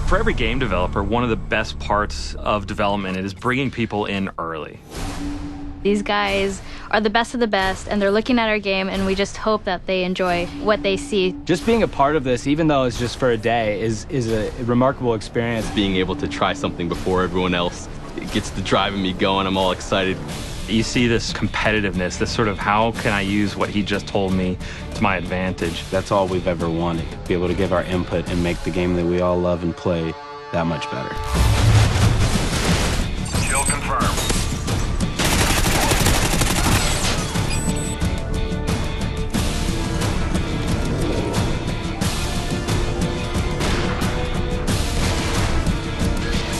For every game developer, one of the best parts of development is bringing people in early. These guys are the best of the best, and they're looking at our game, and we just hope that they enjoy what they see. Just being a part of this, even though it's just for a day, is a remarkable experience. Being able to try something before everyone else, it gets the driving me going. I'm all excited. You see this competitiveness, this sort of how can I use what he just told me to my advantage. That's all we've ever wanted, be able to give our input and make the game that we all love and play that much better. Kill confirmed.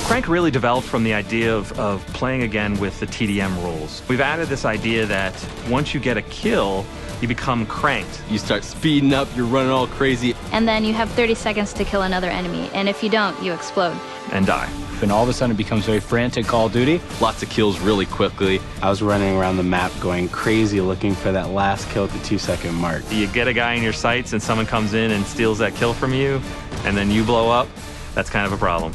Crank really developed from the idea of playing again with the TDM rules. We've added this idea that once you get a kill, you become cranked. You start speeding up, you're running all crazy. And then you have 30 seconds to kill another enemy, and if you don't, you explode. And die. And all of a sudden it becomes very frantic Call of Duty. Lots of kills really quickly. I was running around the map going crazy looking for that last kill at the 2-second mark. You get a guy in your sights and someone comes in and steals that kill from you, and then you blow up, that's kind of a problem.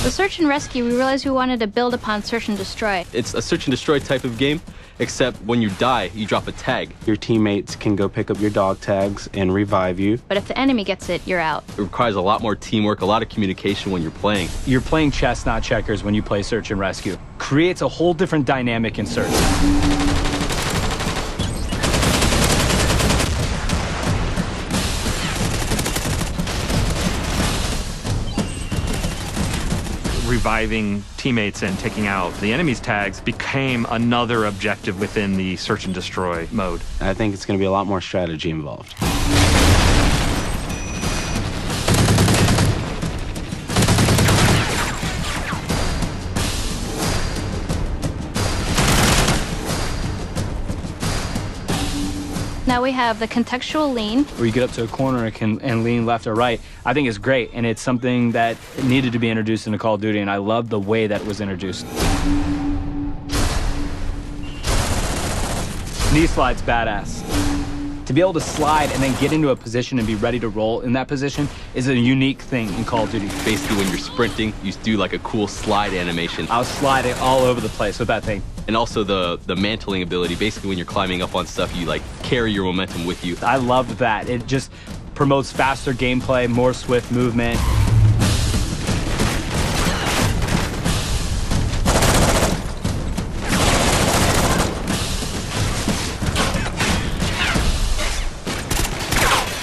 With Search and Rescue, we realized we wanted to build upon Search and Destroy. It's a search and destroy type of game, except when you die, you drop a tag. Your teammates can go pick up your dog tags and revive you. But if the enemy gets it, you're out. It requires a lot more teamwork, a lot of communication when you're playing. You're playing chess, not checkers, when you play Search and Rescue. Creates a whole different dynamic in Search. Reviving teammates and taking out the enemy's tags became another objective within the search and destroy mode. I think it's going to be a lot more strategy involved. Now we have the contextual lean. Where you get up to a corner and lean left or right. I think it's great, and it's something that needed to be introduced into Call of Duty, and I love the way that it was introduced. Knee slide's badass. To be able to slide and then get into a position and be ready to roll in that position is a unique thing in Call of Duty. Basically, when you're sprinting, you do like a cool slide animation. I was sliding all over the place with that thing. And also the mantling ability. Basically, when you're climbing up on stuff, you like carry your momentum with you. I loved that. It just promotes faster gameplay, more swift movement.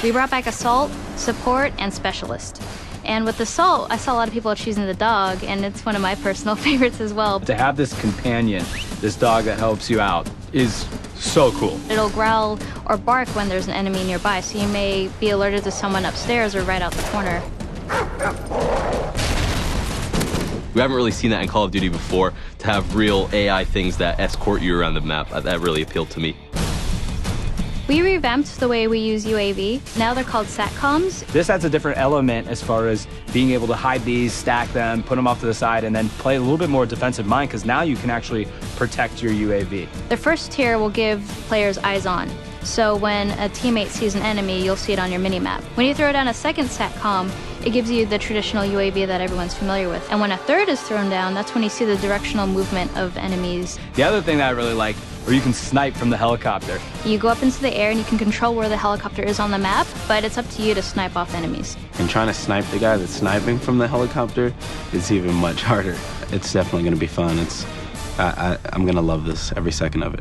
We brought back Assault, Support, and Specialist. And with Assault, I saw a lot of people choosing the dog, and it's one of my personal favorites as well. To have this companion, this dog that helps you out, is so cool. It'll growl or bark when there's an enemy nearby, so you may be alerted to someone upstairs or right out the corner. We haven't really seen that in Call of Duty before, to have real AI things that escort you around the map. That really appealed to me. We revamped the way we use UAV. Now they're called SATCOMs. This adds a different element as far as being able to hide these, stack them, put them off to the side, and then play a little bit more defensive mind, because now you can actually protect your UAV. The first tier will give players eyes on. So when a teammate sees an enemy, you'll see it on your mini-map. When you throw down a second SATCOM, it gives you the traditional UAV that everyone's familiar with. And when a third is thrown down, that's when you see the directional movement of enemies. The other thing that I really like, where you can snipe from the helicopter. You go up into the air and you can control where the helicopter is on the map, but it's up to you to snipe off enemies. And trying to snipe the guy that's sniping from the helicopter is even much harder. It's definitely going to be fun. I'm going to love this every second of it.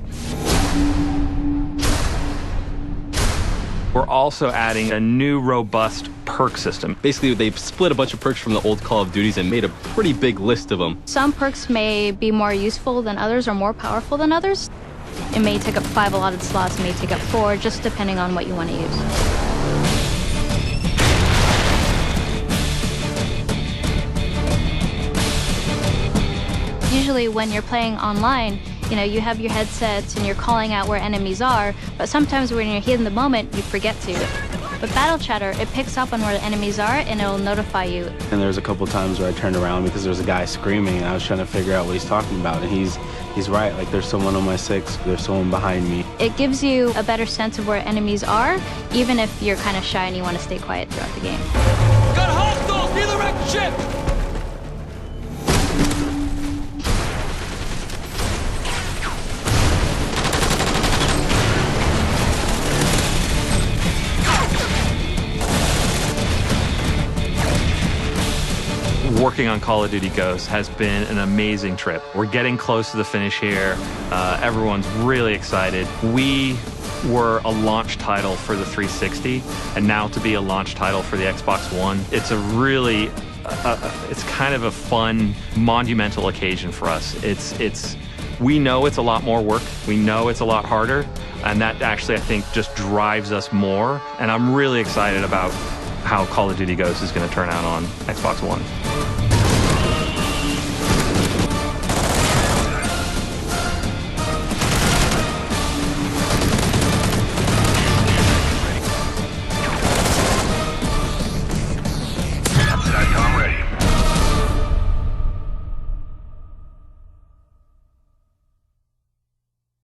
We're also adding a new robust perk system. Basically, they've split a bunch of perks from the old Call of Duties and made a pretty big list of them. Some perks may be more useful than others or more powerful than others. It may take up 5 allotted slots, it may take up 4, just depending on what you want to use. Usually when you're playing online, you have your headsets and you're calling out where enemies are, but sometimes when you're here in the moment, you forget to. With Battle Chatter, it picks up on where the enemies are and it'll notify you. And there's a couple times where I turned around because there was a guy screaming and I was trying to figure out what he's talking about. And he's right, like there's someone on my 6, there's someone behind me. It gives you a better sense of where enemies are, even if you're kind of shy and you want to stay quiet throughout the game. Got hostiles near the wrecked ship! Working on Call of Duty Ghosts has been an amazing trip. We're getting close to the finish here. Everyone's really excited. We were a launch title for the 360, and now to be a launch title for the Xbox One, it's a really, it's kind of a fun, monumental occasion for us. We know it's a lot more work. We know it's a lot harder, and that actually, I think, just drives us more. And I'm really excited about how Call of Duty Ghosts is going to turn out on Xbox One.